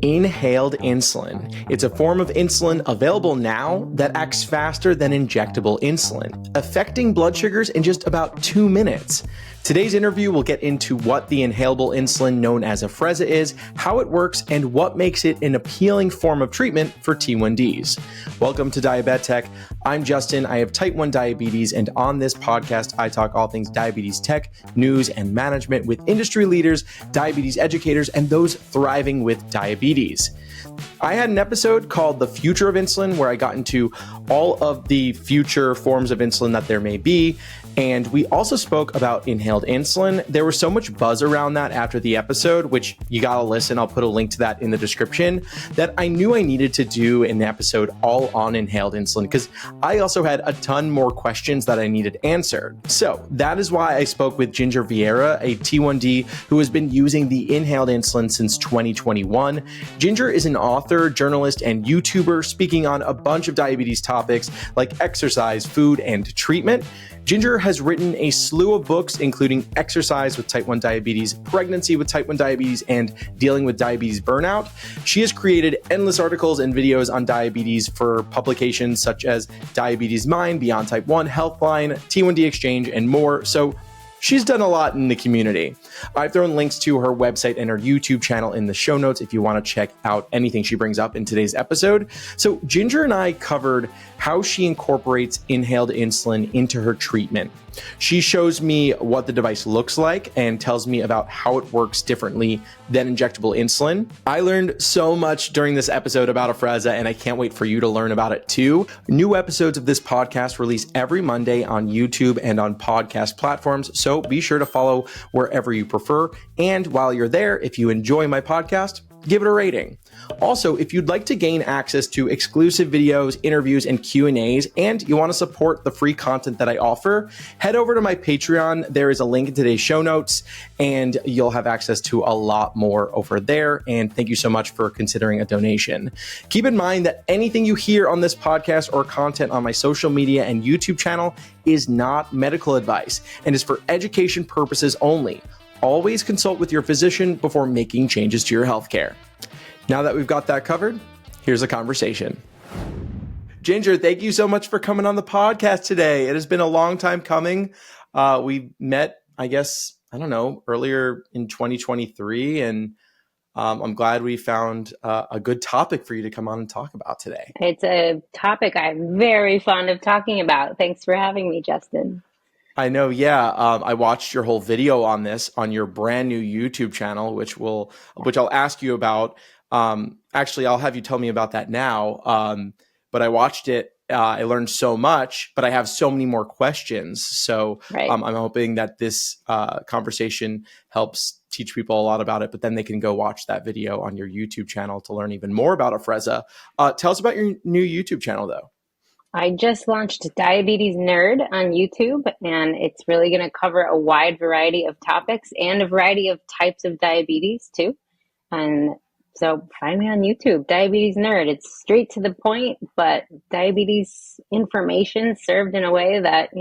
Inhaled insulin. It's a form of insulin available now that acts faster than injectable insulin, affecting blood sugars in just about 2 minutes. Today's interview will get into what the inhalable insulin known as Afrezza is, how it works, and what makes it an appealing form of treatment for T1Ds. Welcome to Diabetic Tech. I'm Justin. I have type 1 diabetes, and on this podcast, I talk all things diabetes tech, news, and management with industry leaders, diabetes educators, and those thriving with diabetes. I had an episode called The Future of Insulin where I got into all of the future forms of insulin that there may be. And we also spoke about inhaled insulin. There was so much buzz around that after the episode, which you gotta listen. I'll put a link to that in the description, that I knew I needed to do an episode all on inhaled insulin because I also had a ton more questions that I needed answered. So that is why I spoke with Ginger Vieira, a T1D who has been using the inhaled insulin since 2021. Ginger is an author, journalist, and YouTuber speaking on a bunch of diabetes topics like exercise, food, and treatment. Ginger has written a slew of books, including Exercise with Type 1 Diabetes, Pregnancy with Type 1 Diabetes, and Dealing with Diabetes Burnout. She has created endless articles and videos on diabetes for publications such as Diabetes Mind, Beyond Type 1, Healthline, T1D Exchange, and more. So she's done a lot in the community. I've thrown links to her website and her YouTube channel in the show notes if you want to check out anything she brings up in today's episode. So Ginger and I covered how she incorporates inhaled insulin into her treatment. She shows me what the device looks like and tells me about how it works differently than injectable insulin. I learned so much during this episode about Afrezza, and I can't wait for you to learn about it too. New episodes of this podcast release every Monday on YouTube and on podcast platforms, so be sure to follow wherever you prefer. And while you're there, if you enjoy my podcast, give it a rating. Also, if you'd like to gain access to exclusive videos, interviews, and Q&As, and you want to support the free content that I offer, head over to my Patreon. There is a link in today's show notes, and you'll have access to a lot more over there. And thank you so much for considering a donation. Keep in mind that anything you hear on this podcast or content on my social media and YouTube channel is not medical advice and is for education purposes only. Always consult with your physician before making changes to your healthcare. Now that we've got that covered, here's a conversation. Ginger, thank you so much for coming on the podcast today. It has been a long time coming. We met, earlier in 2023, and I'm glad we found a good topic for you to come on and talk about today. It's a topic I'm very fond of talking about. Thanks for having me, Justin. I know, yeah. I watched your whole video on this on your brand new YouTube channel, which I'll ask you about. Actually, I'll have you tell me about that now. But I watched it. I learned so much, but I have so many more questions. So right. I'm hoping that this conversation helps teach people a lot about it, but then they can go watch that video on your YouTube channel to learn even more about Afrezza. Tell us about your new YouTube channel, though. I just launched Diabetes Nerd on YouTube, and it's really going to cover a wide variety of topics and a variety of types of diabetes too. And so find me on YouTube, Diabetes Nerd. It's straight to the point, but diabetes information served in a way that,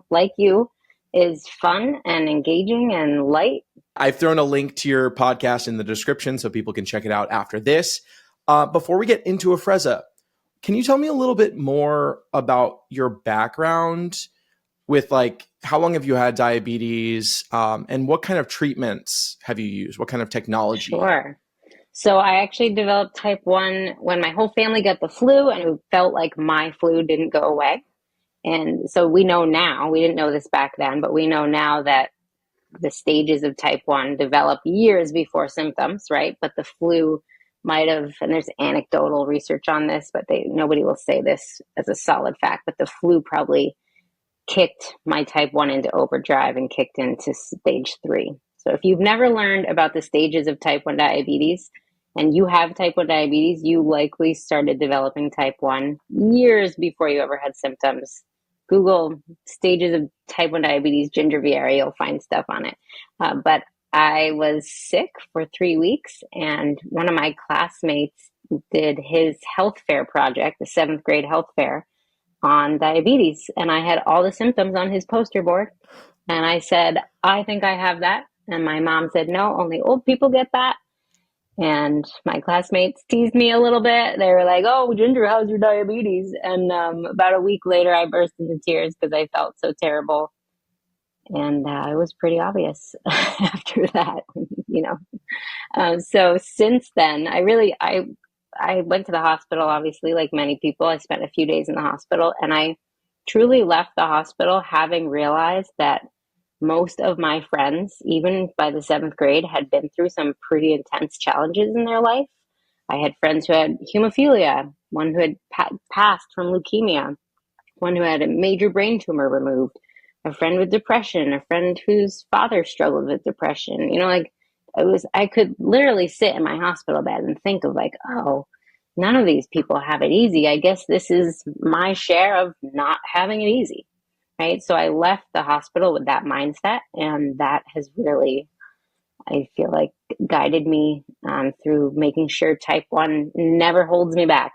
like you, is fun and engaging and light. I've thrown a link to your podcast in the description so people can check it out after this. Before we get into Afrezza, can you tell me a little bit more about your background with how long have you had diabetes and what kind of treatments have you used? What kind of technology? Sure. So I actually developed type 1 when my whole family got the flu, and it felt like my flu didn't go away. And so we know now, we didn't know this back then, but we know now that the stages of type 1 develop years before symptoms, right? But the flu might have, and there's anecdotal research on this, but nobody will say this as a solid fact, but the flu probably kicked my type 1 into overdrive and kicked into stage 3. So if you've never learned about the stages of type 1 diabetes and you have type 1 diabetes, you likely started developing type 1 years before you ever had symptoms. Google stages of type 1 diabetes, Ginger Vieira, you'll find stuff on it. But I was sick for 3 weeks, and one of my classmates did his health fair project, the 7th grade health fair, on diabetes. And I had all the symptoms on his poster board. And I said, I think I have that. And my mom said, no, only old people get that. And my classmates teased me a little bit. They were like, "Oh, Ginger, how's your diabetes?" And about a week later, I burst into tears because I felt so terrible. And it was pretty obvious after that, you know. So since then, I went to the hospital, obviously, like many people. I spent a few days in the hospital, and I truly left the hospital having realized that most of my friends, even by the seventh grade, had been through some pretty intense challenges in their life. I had friends who had hemophilia, one who had passed from leukemia, one who had a major brain tumor removed, a friend with depression, a friend whose father struggled with depression. You know, like I could literally sit in my hospital bed and think of like, oh, none of these people have it easy. I guess this is my share of not having it easy. Right. So I left the hospital with that mindset. And that has really, I feel like, guided me through making sure type 1 never holds me back.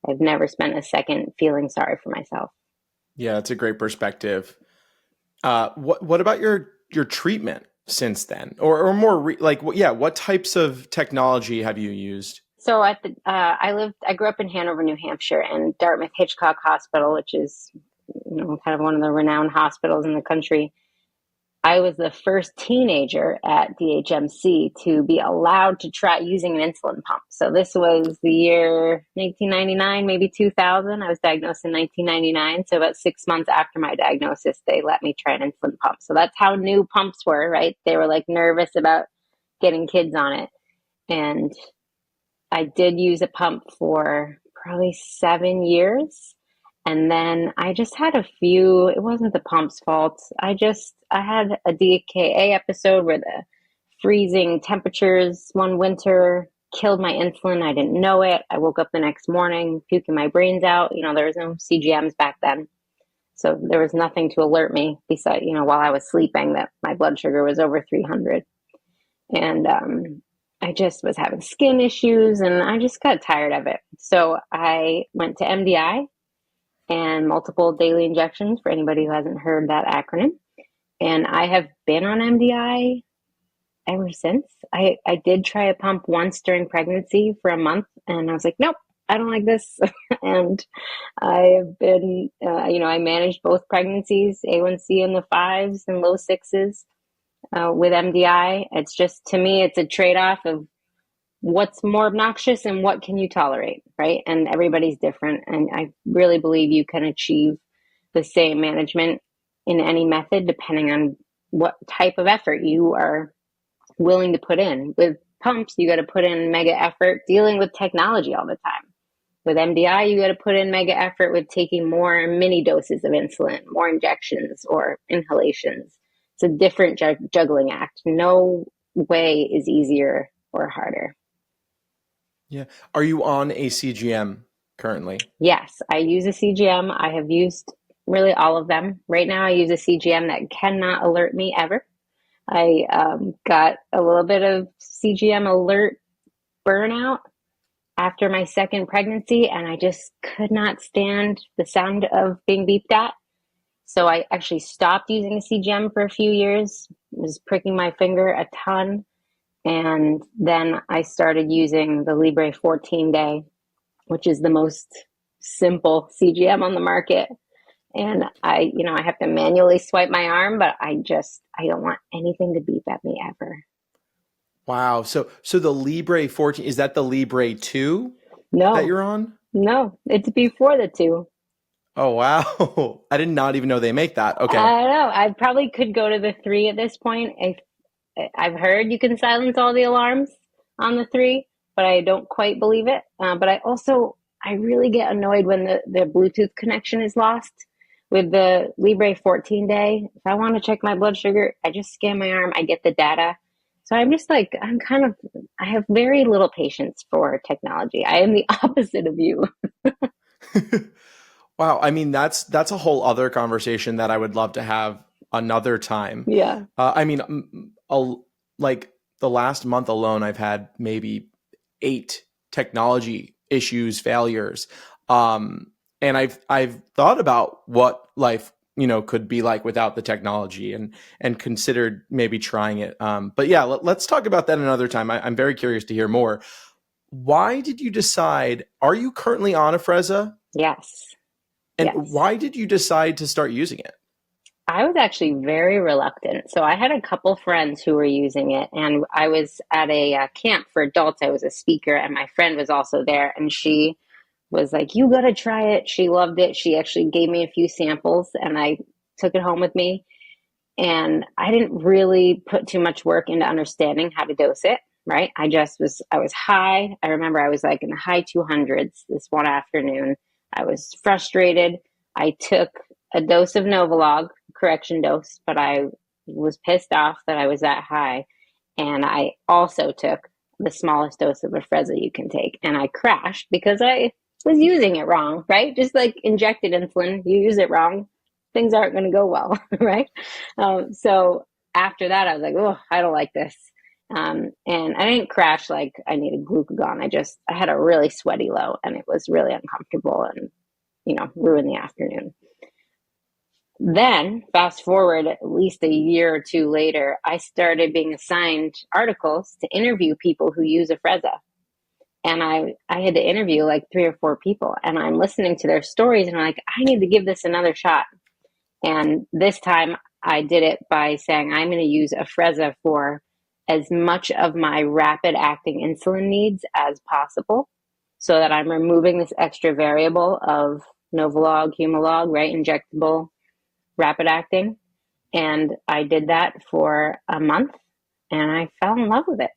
I've never spent a second feeling sorry for myself. Yeah, that's a great perspective. What about your treatment since then, or more yeah, what types of technology have you used? So I grew up in Hanover, New Hampshire, and Dartmouth Hitchcock Hospital, which is, kind of one of the renowned hospitals in the country. I was the first teenager at DHMC to be allowed to try using an insulin pump. So this was the year 1999, maybe 2000. I was diagnosed in 1999. So about 6 months after my diagnosis, they let me try an insulin pump. So that's how new pumps were, right? They were like nervous about getting kids on it. And I did use a pump for probably 7 years. And then I just had a few, it wasn't the pump's fault. I had a DKA episode where the freezing temperatures one winter killed my insulin. I didn't know it. I woke up the next morning puking my brains out. There was no CGMs back then. So there was nothing to alert me besides, while I was sleeping that my blood sugar was over 300. And I just was having skin issues and I just got tired of it. So I went to MDI and multiple daily injections for anybody who hasn't heard that acronym. And I have been on MDI ever since. I did try a pump once during pregnancy for a month and I was like, nope, I don't like this. And I have been, I managed both pregnancies, A1C in the fives and low sixes with MDI. It's just, to me, it's a trade-off of what's more obnoxious and what can you tolerate, right? And everybody's different. And I really believe you can achieve the same management in any method, depending on what type of effort you are willing to put in. With pumps, you got to put in mega effort dealing with technology all the time. With MDI, you got to put in mega effort with taking more mini doses of insulin, more injections or inhalations. It's a different juggling act. No way is easier or harder. Yeah. Are you on a CGM currently? Yes, I use a CGM. I have used really all of them. Right now, I use a CGM that cannot alert me ever. I got a little bit of CGM alert burnout after my second pregnancy, and I just could not stand the sound of being beeped at. So I actually stopped using a CGM for a few years, was pricking my finger a ton. And then I started using the Libre 14 day, which is the most simple CGM on the market. And I have to manually swipe my arm, but I don't want anything to beep at me ever. Wow. So the Libre 14, is that the Libre 2 that No, you're on? no, it's before the two. Oh, wow. I did not even know they make that. Okay. I don't know. I probably could go to the three at this point. I've heard you can silence all the alarms on the three, but I don't quite believe it. But I really get annoyed when the Bluetooth connection is lost. With the Libre 14 day, if I want to check my blood sugar, I just scan my arm, I get the data. So I have very little patience for technology. I am the opposite of you. Wow. I mean, that's a whole other conversation that I would love to have another time. Yeah. I mean, like the last month alone, I've had maybe 8 technology issues, failures. And I've thought about what life could be like without the technology, and considered maybe trying it. But yeah, let's talk about that another time. I'm very curious to hear more. Why did you decide, are you currently on Afrezza? Yes. And Yes. why did you decide to start using it? I was actually very reluctant. So I had a couple friends who were using it, and I was at a camp for adults. I was a speaker, and my friend was also there, and she was like, "You got to try it." She loved it. She actually gave me a few samples, and I took it home with me. And I didn't really put too much work into understanding how to dose it, right? I was high. I remember I was like in the high 200s this one afternoon. I was frustrated. I took a dose of Novolog, correction dose, but I was pissed off that I was that high. And I also took the smallest dose of Afrezza you can take. And I crashed because I was using it wrong, right? Just like injected insulin, you use it wrong, things aren't going to go well, right? So after that, I was like, oh, I don't like this. And I didn't crash like I needed glucagon. I had a really sweaty low, and it was really uncomfortable and, ruined the afternoon. Then, fast forward at least a year or two later, I started being assigned articles to interview people who use Afrezza. And I had to interview like 3 or 4 people, and I'm listening to their stories, and I'm like, I need to give this another shot. And this time I did it by saying, I'm going to use Afrezza for as much of my rapid acting insulin needs as possible, so that I'm removing this extra variable of Novolog, Humalog, right? Injectable, rapid acting. And I did that for a month, and I fell in love with it.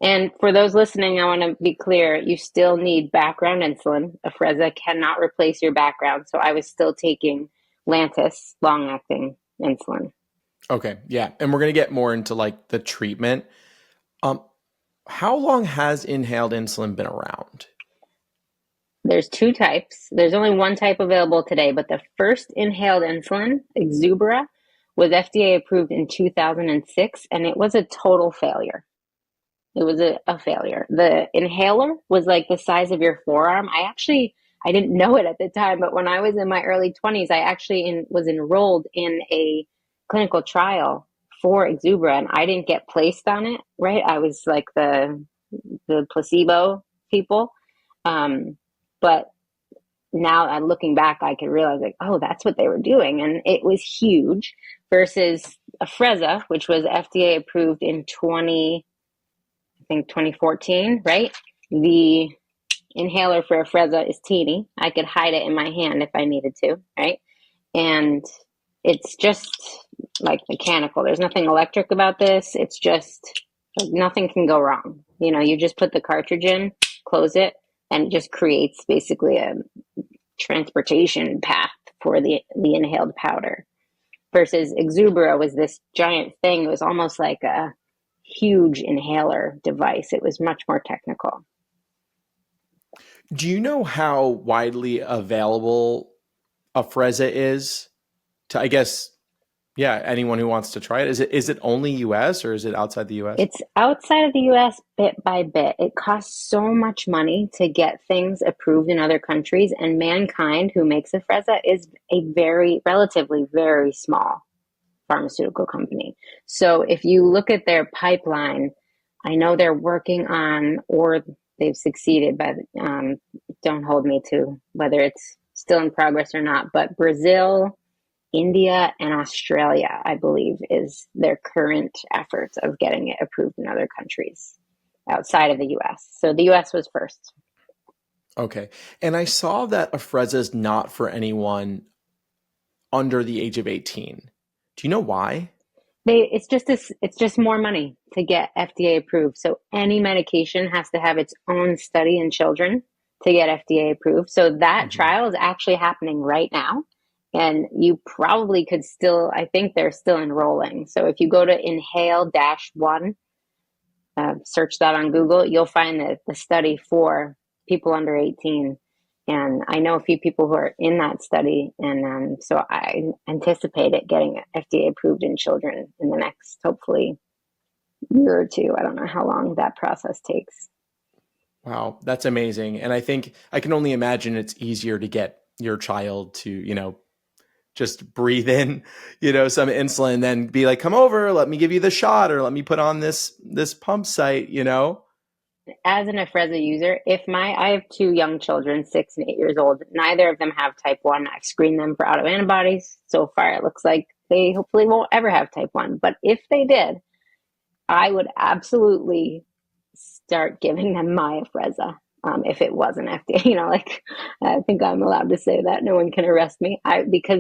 And for those listening, I want to be clear, you still need background insulin. Afrezza cannot replace your background. So I was still taking Lantus, long-acting insulin. Okay, yeah, and we're gonna get more into like the treatment. Um, how long has inhaled insulin been around? There's 2 types. There's only one type available today, but the first inhaled insulin, Exubera, was FDA approved in 2006, and it was a total failure. It was a failure. The inhaler was like the size of your forearm. I didn't know it at the time, but when I was in my early 20s, I actually was enrolled in a clinical trial for Exubera, and I didn't get placed on it, right? I was like the placebo people. But now I'm looking back, I could realize like, oh, that's what they were doing. And it was huge versus Afrezza, which was FDA approved in 2014, right? The inhaler for Afrezza is teeny. I could hide it in my hand if I needed to, right? And it's just like mechanical. There's nothing electric about this. It's just like nothing can go wrong. You just put the cartridge in, close it, and it just creates basically a transportation path for the inhaled powder. Versus Exubera was this giant thing. It was almost like a huge inhaler device. It was much more technical. Do you know how widely available Afrezza is to, I guess, yeah, anyone who wants to try it? Is it only US or is it outside the US? It's outside of the US bit by bit. It costs so much money to get things approved in other countries, and Mankind, who makes Afrezza, is a relatively very small pharmaceutical company. So if you look at their pipeline, I know they're working on, or they've succeeded, but don't hold me to whether it's still in progress or not, but Brazil, India, and Australia, I believe, is their current efforts of getting it approved in other countries outside of the US. So the US was first. Okay. And I saw that Afrezza is not for anyone under the age of 18. Do you know why? It's just more money to get FDA approved. So any medication has to have its own study in children to get FDA approved. So that trial is actually happening right now. And you probably could still, I think they're still enrolling. So if you go to inhale-1, search that on Google, you'll find the study for people under 18. And I know a few people who are in that study. And so I anticipate it getting FDA approved in children in the next, hopefully, year or two. I don't know how long that process takes. Wow, that's amazing. And I think I can only imagine it's easier to get your child to, just breathe in, some insulin, then be like, come over, let me give you the shot, or let me put on this pump site. As an Afrezza user, I have two young children, 6 and 8 years old. Neither of them have type 1. I've screened them for autoantibodies. So far, it looks like they hopefully won't ever have type 1. But if they did, I would absolutely start giving them my Afrezza. If it wasn't FDA, like I think I'm allowed to say that. No one can arrest me. Because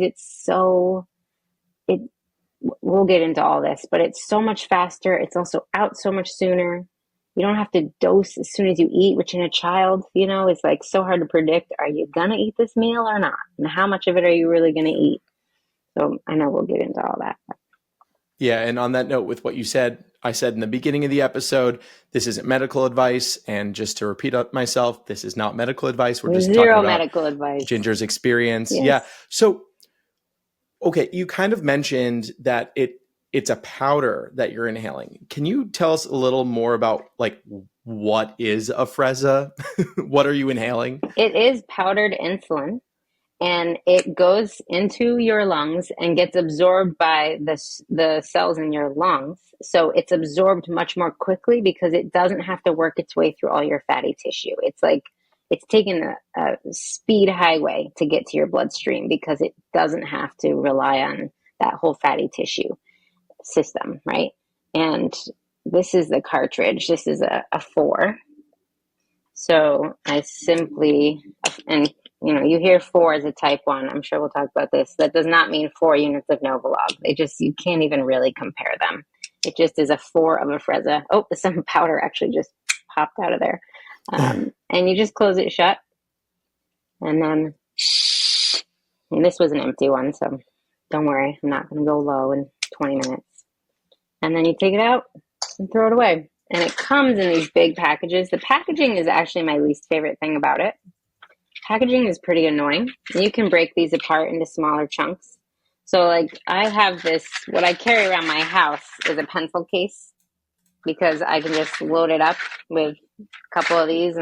we'll get into all this, but it's so much faster. It's also out so much sooner. You don't have to dose as soon as you eat, which in a child, is like so hard to predict. Are you going to eat this meal or not? And how much of it are you really going to eat? So I know we'll get into all that. Yeah. And on that note, with what you said, I said in the beginning of the episode, this isn't medical advice. And just to repeat myself, this is not medical advice. We're just Zero talking about medical advice. Ginger's experience. Yes. Yeah. So, okay, you kind of mentioned that it's a powder that you're inhaling. Can you tell us a little more about like what is Afrezza? What are you inhaling? It is powdered insulin, and it goes into your lungs and gets absorbed by the cells in your lungs. So it's absorbed much more quickly because it doesn't have to work its way through all your fatty tissue. It's like it's taken a speed highway to get to your bloodstream because it doesn't have to rely on that whole fatty tissue system, right? And this is the cartridge. This is a 4. So I simply, and you hear 4 as a type 1. I'm sure we'll talk about this. That does not mean 4 units of Novolog. You can't even really compare them. It just is a 4 of Afrezza. Oh, some powder actually just popped out of there. And you just close it shut. And then, and this was an empty one, so don't worry. I'm not going to go low in 20 minutes. And then you take it out and throw it away. And it comes in these big packages. The packaging is actually my least favorite thing about it. Packaging is pretty annoying. You can break these apart into smaller chunks. So like I have this, what I carry around my house is a pencil case because I can just load it up with a couple of these.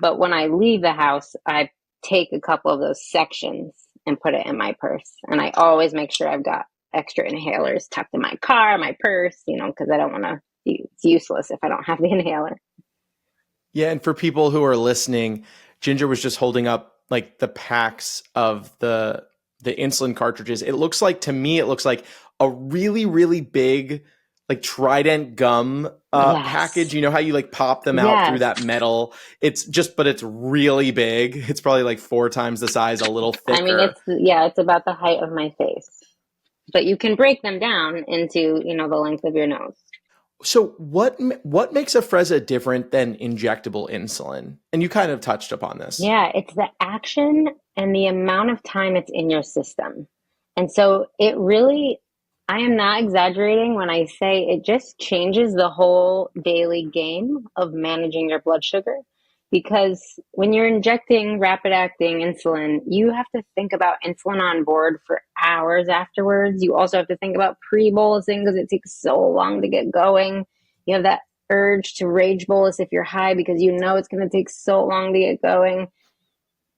But when I leave the house, I take a couple of those sections and put it in my purse. And I always make sure I've got extra inhalers tucked in my car, my purse, because I don't want to, it's useless if I don't have the inhaler. Yeah. And for people who are listening, Ginger was just holding up like the packs of the insulin cartridges. To me, it looks like a really, really big, like Trident gum Yes. package. You know how you like pop them out Yes. through that metal? But it's really big. It's probably like 4 times the size, a little thicker. I mean, it's about the height of my face. But you can break them down into, the length of your nose. So what makes Afrezza different than injectable insulin? And you kind of touched upon this. Yeah, it's the action and the amount of time it's in your system. And so it really, I am not exaggerating when I say it just changes the whole daily game of managing your blood sugar. Because when you're injecting rapid acting insulin, you have to think about insulin on board for hours afterwards. You also have to think about pre-bolusing because it takes so long to get going. You have that urge to rage bolus if you're high because it's going to take so long to get going.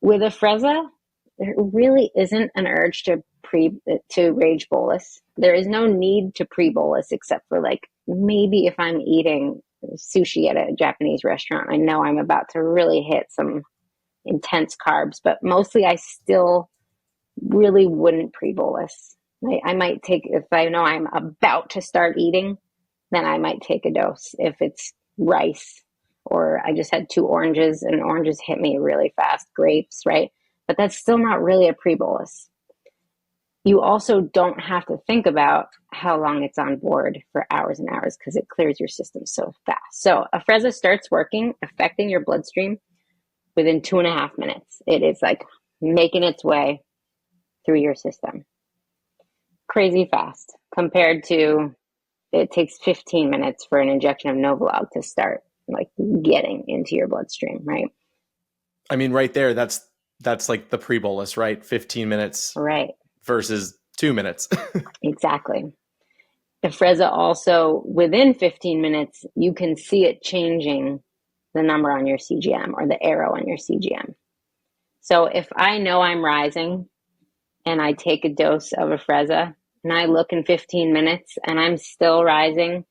With Afrezza, there really isn't an urge to rage bolus. There is no need to pre-bolus except for like maybe if I'm eating sushi at a Japanese restaurant, I know I'm about to really hit some intense carbs, but mostly I still really wouldn't pre-bolus. I might take, if I know I'm about to start eating, then I might take a dose if it's rice or I just had 2 oranges and oranges hit me really fast, grapes, right? But that's still not really a pre-bolus. You also don't have to think about how long it's on board for hours and hours because it clears your system so fast. So Afrezza starts working, affecting your bloodstream within 2.5 minutes. It is like making its way through your system. Crazy fast compared to it takes 15 minutes for an injection of Novolog to start like getting into your bloodstream, right? I mean, right there, that's like the pre-bolus, right? 15 minutes. Right. Versus 2 minutes. Exactly. Afrezza also, within 15 minutes, you can see it changing the number on your CGM or the arrow on your CGM. So if I know I'm rising and I take a dose of Afrezza and I look in 15 minutes and I'm still rising,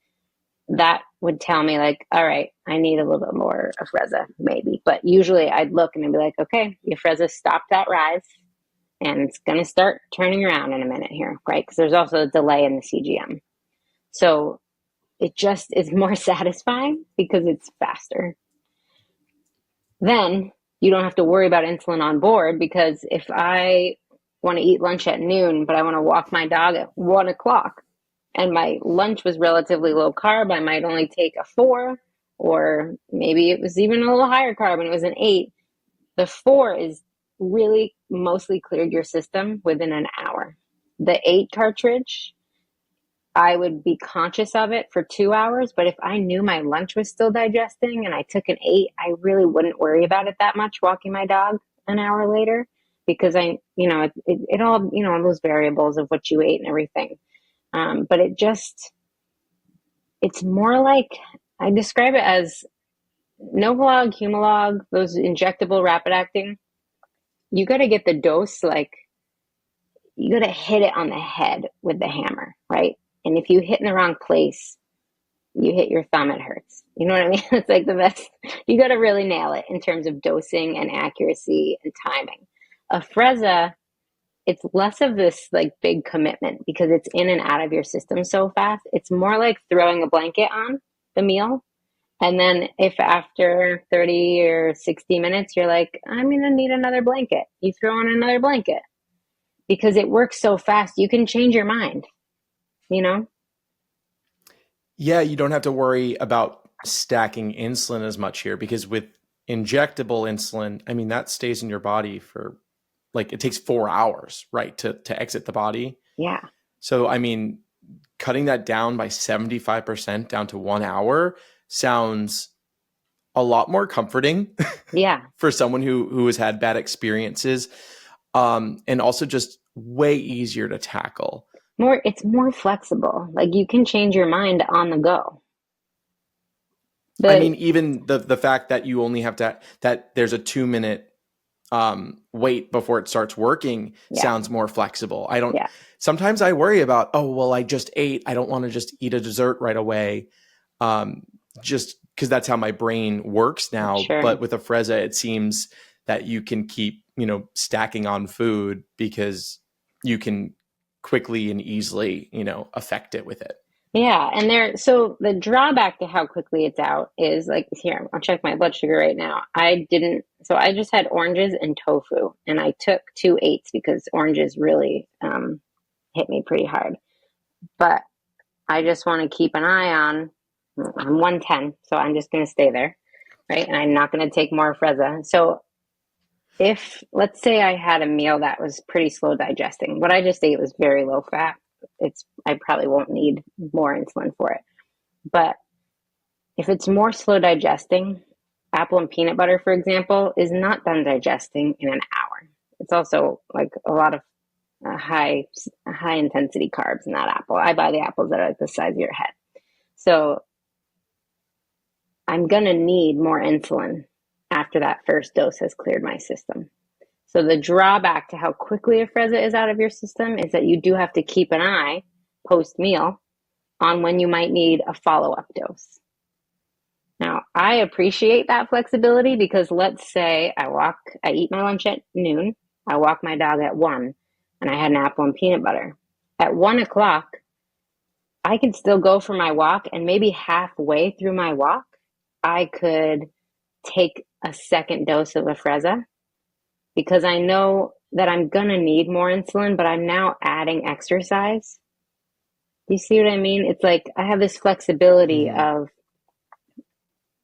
that would tell me like, all right, I need a little bit more Afrezza maybe. But usually I'd look and I'd be like, okay, the Afrezza stopped that rise and it's going to start turning around in a minute here, right? Because there's also a delay in the CGM. So it just is more satisfying because it's faster. Then you don't have to worry about insulin on board, because if I want to eat lunch at noon, but I want to walk my dog at 1 o'clock and my lunch was relatively low carb, I might only take a 4, or maybe it was even a little higher carb and it was an 8. The 4 is really mostly cleared your system within an hour. The 8 cartridge, I would be conscious of it for 2 hours, but if I knew my lunch was still digesting and I took an 8, I really wouldn't worry about it that much walking my dog an hour later, because it all, those variables of what you ate and everything. But it's more like, I describe it as Novolog, Humalog, those injectable rapid acting. You got to get the dose, like you got to hit it on the head with the hammer, right? And if you hit in the wrong place, you hit your thumb, it hurts. You know what I mean? It's like the best. You got to really nail it in terms of dosing and accuracy and timing. Afrezza, it's less of this like big commitment because it's in and out of your system so fast. It's more like throwing a blanket on the meal. And then if after 30 or 60 minutes, you're like, I'm going to need another blanket, you throw on another blanket because it works so fast. You can change your mind, you know? Yeah, you don't have to worry about stacking insulin as much here, because with injectable insulin, I mean, that stays in your body for like, it takes 4 hours, right, to exit the body. Yeah. So, I mean, cutting that down by 75% down to 1 hour sounds a lot more comforting. Yeah. For someone who has had bad experiences, and also just way easier to tackle. It's more flexible. Like you can change your mind on the go. I mean, even the fact that you only have that there's a 2-minute wait before it starts working sounds more flexible. Sometimes I worry about, oh, well, I just ate, I don't want to just eat a dessert right away. Just because that's how my brain works now. Sure. But with Afrezza, it seems that you can keep, stacking on food because you can quickly and easily, affect it with it. Yeah. And so the drawback to how quickly it's out is like, here, I'll check my blood sugar right now. I just had oranges and tofu, and I took 2 8s because oranges really hit me pretty hard. But I just want to keep an eye on, I'm 110, so I'm just going to stay there, right? And I'm not going to take more Afrezza. So if, let's say I had a meal that was pretty slow digesting, what I just ate was very low fat, I probably won't need more insulin for it. But if it's more slow digesting, apple and peanut butter, for example, is not done digesting in an hour. It's also like a lot of high intensity carbs in that apple. I buy the apples that are like the size of your head. So I'm going to need more insulin after that first dose has cleared my system. So the drawback to how quickly Afrezza is out of your system is that you do have to keep an eye post-meal on when you might need a follow-up dose. Now, I appreciate that flexibility because let's say I eat my lunch at noon, I walk my dog at 1, and I had an apple and peanut butter. At 1 o'clock, I can still go for my walk, and maybe halfway through my walk, I could take a second dose of Afrezza because I know that I'm going to need more insulin, but I'm now adding exercise. Do you see what I mean? It's like I have this flexibility of,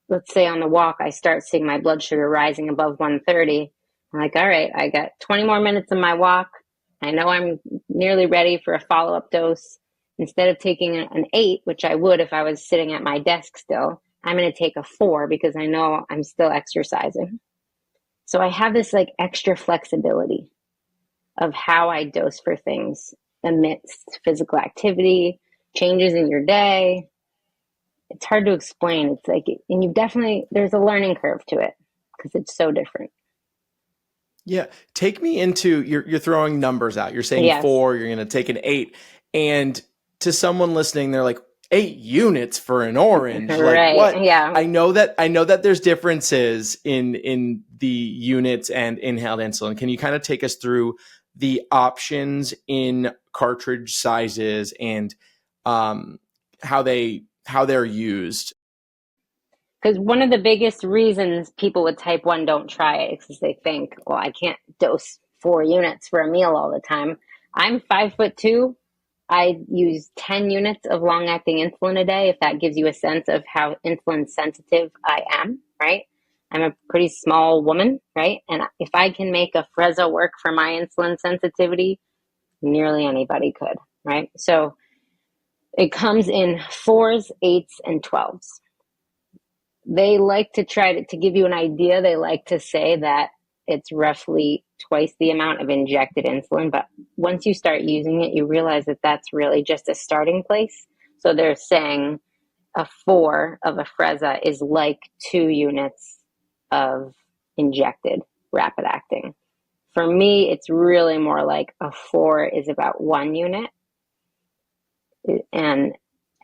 let's say on the walk, I start seeing my blood sugar rising above 130. I'm like, all right, I got 20 more minutes of my walk. I know I'm nearly ready for a follow-up dose. Instead of taking an 8, which I would if I was sitting at my desk still, I'm going to take a 4 because I know I'm still exercising. So I have this like extra flexibility of how I dose for things amidst physical activity, changes in your day. It's hard to explain. It's like, and there's a learning curve to it because it's so different. Yeah. Take me into you're throwing numbers out. You're saying Yes. 4, you're going to take an 8. And to someone listening, they're like, 8 units for an orange. Like Right. what? Yeah. I know that there's differences in the units and inhaled insulin. Can you kind of take us through the options in cartridge sizes and how they're used? Because one of the biggest reasons people with type 1 don't try it is because they think, well, I can't dose 4 units for a meal all the time. I'm 5'2". I use 10 units of long acting insulin a day, if that gives you a sense of how insulin sensitive I am, right? I'm a pretty small woman, right? And if I can make Afrezza work for my insulin sensitivity, nearly anybody could, right? So it comes in 4s, 8s, and 12s. They like to to give you an idea, they like to say that it's roughly twice the amount of injected insulin. But once you start using it, you realize that that's really just a starting place. So they're saying a 4 of Afrezza is like 2 units of injected rapid acting. For me, it's really more like a 4 is about 1 unit. And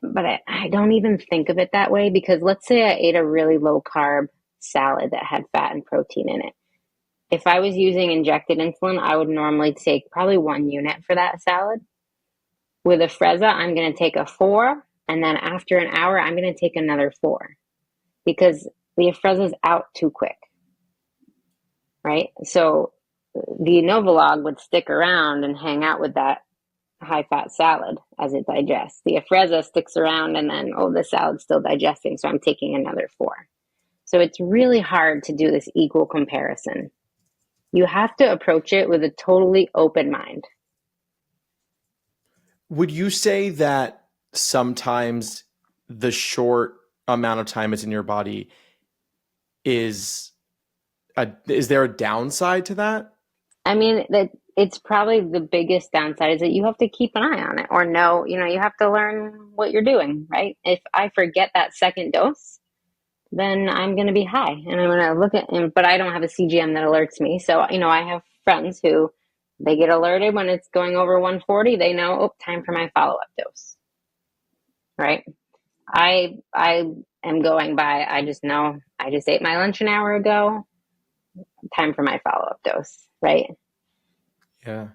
but I don't even think of it that way, because let's say I ate a really low carb salad that had fat and protein in it. If I was using injected insulin, I would normally take probably 1 unit for that salad. With Afrezza, I'm going to take a 4, and then after an hour, I'm going to take another 4, because the Afrezza's out too quick, right? So the Novolog would stick around and hang out with that high fat salad as it digests. The Afrezza sticks around and then, oh, the salad's still digesting, so I'm taking another 4. So it's really hard to do this equal comparison. You have to approach it with a totally open mind. Would you say that sometimes the short amount of time it's in your body is is there a downside to that? I mean, that it's probably the biggest downside is that you have to keep an eye on it, or know, you have to learn what you're doing, right? If I forget that second dose, then I'm going to be high and I'm going to look at him, but I don't have a CGM that alerts me. So, I have friends who they get alerted when it's going over 140. They know, oh, time for my follow-up dose, right? I am going by, I just know I just ate my lunch an hour ago, time for my follow-up dose, right? Yeah.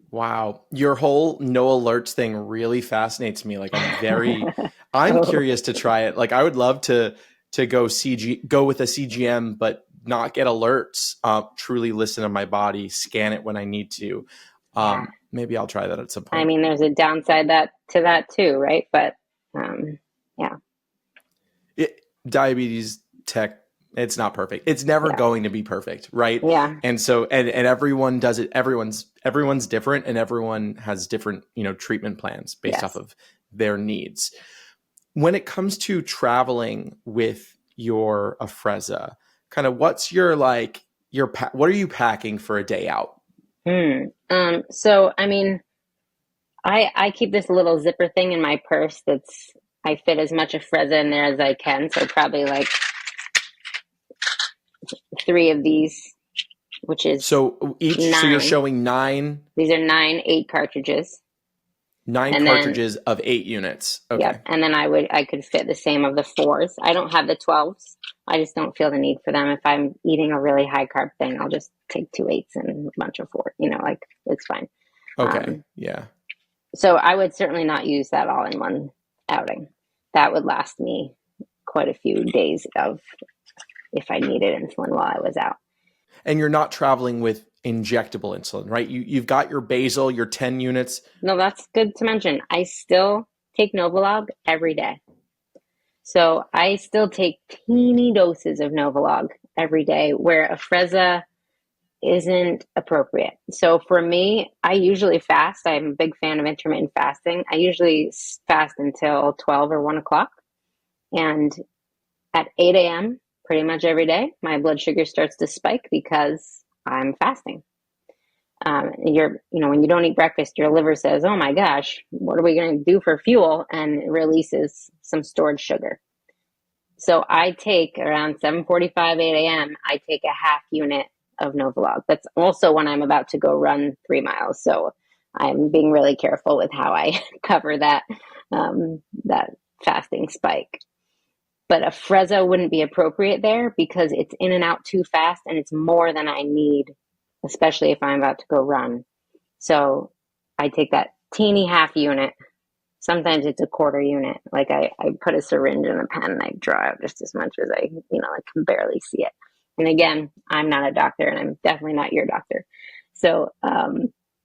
Wow. Your whole no alerts thing really fascinates me. Like I'm Oh, curious to try it. Like I would love to go with a CGM, but not get alerts, truly listen to my body, scan it when I need to. yeah. Maybe I'll try that at some I point. mean, there's a downside to that too, right? But yeah, Diabetes tech, it's not perfect. It's never yeah, going to be perfect, right? yeah, And so and everyone does it. Everyone's different, and everyone has different treatment plans based off yes. of their needs. When it comes to traveling with your Afrezza, kind of what's your what are you packing for a day out? So I mean, I keep this little zipper thing in my purse I fit as much Afrezza in there as I can. So probably like 3 of these, which is So you're 9. showing These are 9 8 cartridges. nine And then, cartridges of 8 units. yep. Okay. And then I could fit the same of the 4s. I don't have the 12s. I just don't feel the need for them. If I'm eating a really high carb thing, I'll just take 2 8s and a bunch of 4, like it's fine. Okay. Um, Yeah. so I would certainly not use that all in one outing. That would last me quite a few days of if I needed insulin while I was out. And you're not traveling with injectable insulin, right? You've got your basal, your 10 units. No, that's good to mention. I still take Novolog every day. So I still take teeny doses of Novolog every day, where Afrezza isn't appropriate. So for me, I usually fast. I'm a big fan of intermittent fasting. I usually fast until 12 or 1 o'clock. And at 8 a.m., pretty much every day, my blood sugar starts to spike because I'm fasting. When you don't eat breakfast, your liver says, "Oh my gosh, what are we going to do for fuel?" And it releases some stored sugar. So I take around 7:45, 8 a.m. I take a half unit of Novolog. That's also when I'm about to go run 3 miles. So I'm being really careful with how I cover that fasting spike. But Afrezza wouldn't be appropriate there because it's in and out too fast and it's more than I need, especially if I'm about to go run. So I take that teeny half unit. Sometimes it's a quarter unit. Like I put a syringe in a pen and I draw out just as much as I can barely see it. And again, I'm not a doctor and I'm definitely not your doctor. So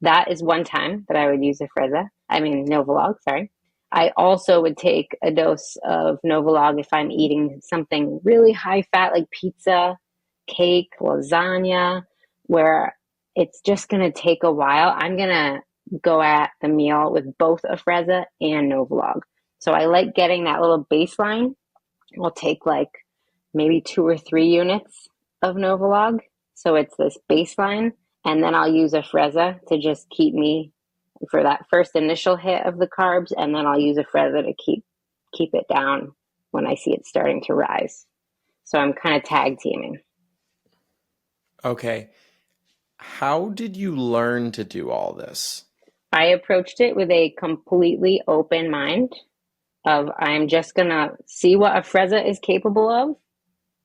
that is one time that I would use Novolog, sorry. I also would take a dose of Novolog if I'm eating something really high fat like pizza, cake, lasagna, where it's just going to take a while. I'm going to go at the meal with both Afrezza and Novolog. So I like getting that little baseline. I'll take like maybe 2 or 3 units of Novolog. So it's this baseline. And then I'll use Afrezza to just keep me for that first initial hit of the carbs. And then I'll use Afrezza to keep it down when I see it starting to rise. So I'm kind of tag teaming. Okay. How did you learn to do all this? I approached it with a completely open mind of I'm just going to see what Afrezza is capable of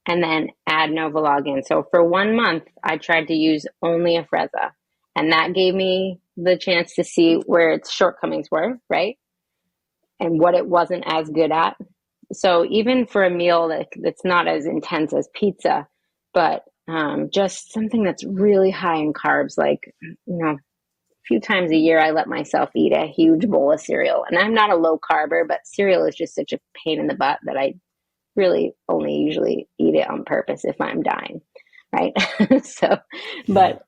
and then add Novolog in. So for 1 month, I tried to use only Afrezza, and that gave me the chance to see where its shortcomings were, right? And what it wasn't as good at. So even for a meal that's not as intense as pizza, but just something that's really high in carbs, like, a few times a year, I let myself eat a huge bowl of cereal. And I'm not a low carber, but cereal is just such a pain in the butt that I really only usually eat it on purpose if I'm dying, right? So, but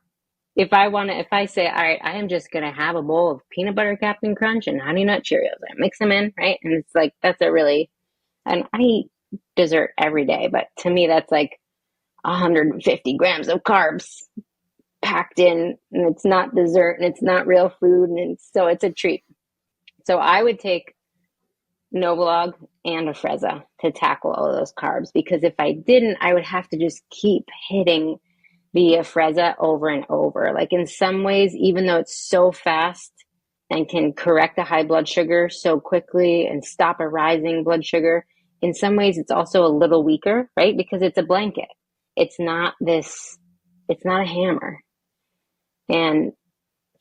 if I say, all right, I am just going to have a bowl of peanut butter Captain Crunch and Honey Nut Cheerios, I mix them in, right? And it's like, and I eat dessert every day, but to me, that's like 150 grams of carbs packed in, and it's not dessert and it's not real food, and so it's a treat. So I would take Novolog and Afrezza to tackle all of those carbs, because if I didn't, I would have to just keep hitting the Afrezza over and over. Like in some ways, even though it's so fast and can correct a high blood sugar so quickly and stop a rising blood sugar, in some ways it's also a little weaker, right? Because it's a blanket. It's not a hammer. And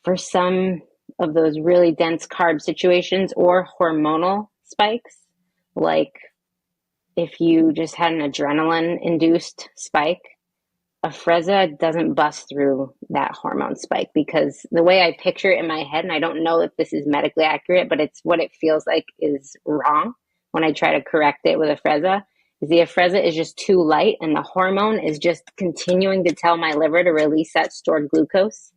for some of those really dense carb situations or hormonal spikes, like if you just had an adrenaline-induced spike, Afrezza doesn't bust through that hormone spike, because the way I picture it in my head, and I don't know if this is medically accurate, but it's what it feels like is wrong when I try to correct it with Afrezza, is the Afrezza is just too light and the hormone is just continuing to tell my liver to release that stored glucose.